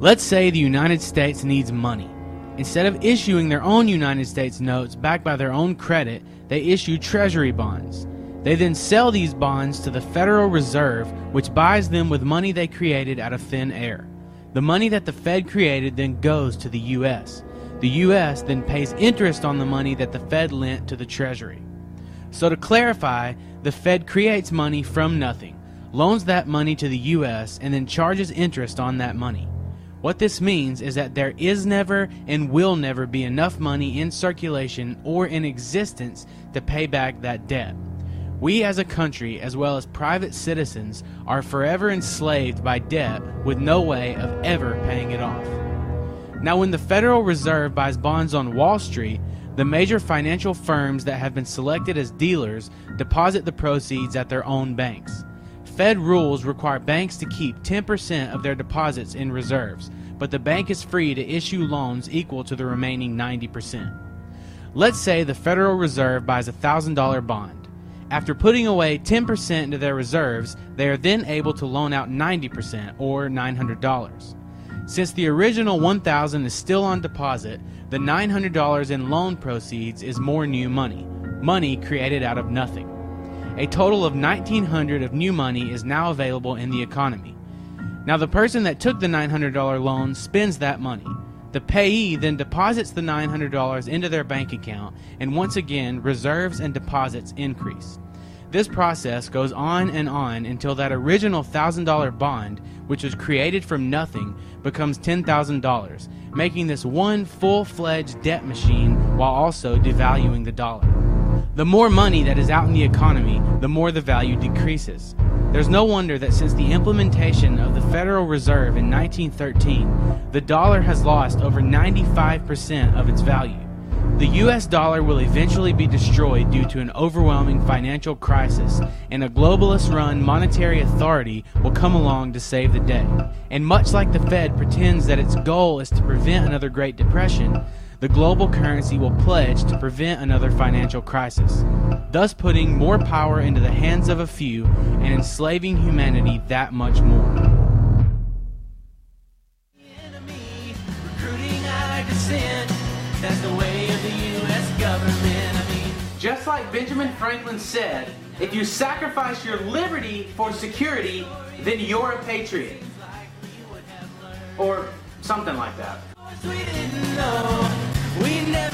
Let's say the United States needs money. Instead of issuing their own United States notes backed by their own credit, they issue treasury bonds. They then sell these bonds to the Federal Reserve, which buys them with money they created out of thin air. The money that the Fed created then goes to the U.S. The U.S. then pays interest on the money that the Fed lent to the Treasury. So to clarify, the Fed creates money from nothing, loans that money to the U.S., and then charges interest on that money. What this means is that there is never and will never be enough money in circulation or in existence to pay back that debt. We as a country, as well as private citizens, are forever enslaved by debt with no way of ever paying it off. Now, when the Federal Reserve buys bonds on Wall Street, the major financial firms that have been selected as dealers deposit the proceeds at their own banks. Fed rules require banks to keep 10% of their deposits in reserves, but the bank is free to issue loans equal to the remaining 90%. Let's say the Federal Reserve buys a $1,000 bond. After putting away 10% into their reserves, they are then able to loan out 90%, or $900. Since the original $1,000 is still on deposit, the $900 in loan proceeds is more new money, money created out of nothing. A total of $1,900 of new money is now available in the economy. Now the person that took the $900 loan spends that money. The payee then deposits the $900 into their bank account, and once again, reserves and deposits increase. This process goes on until that original $1,000 bond, which was created from nothing, becomes $10,000, making this one full-fledged debt machine while also devaluing the dollar. The more money that is out in the economy, the more the value decreases. There's no wonder that since the implementation of the Federal Reserve in 1913, the dollar has lost over 95% of its value. The US dollar will eventually be destroyed due to an overwhelming financial crisis, and a globalist-run monetary authority will come along to save the day. And much like the Fed pretends that its goal is to prevent another Great Depression, the global currency will pledge to prevent another financial crisis, thus putting more power into the hands of a few and enslaving humanity that much more. That's the way of the U.S. government. Just like Benjamin Franklin said, if you sacrifice your liberty for security, then you're a patriot. Or something like that. We didn't know. We never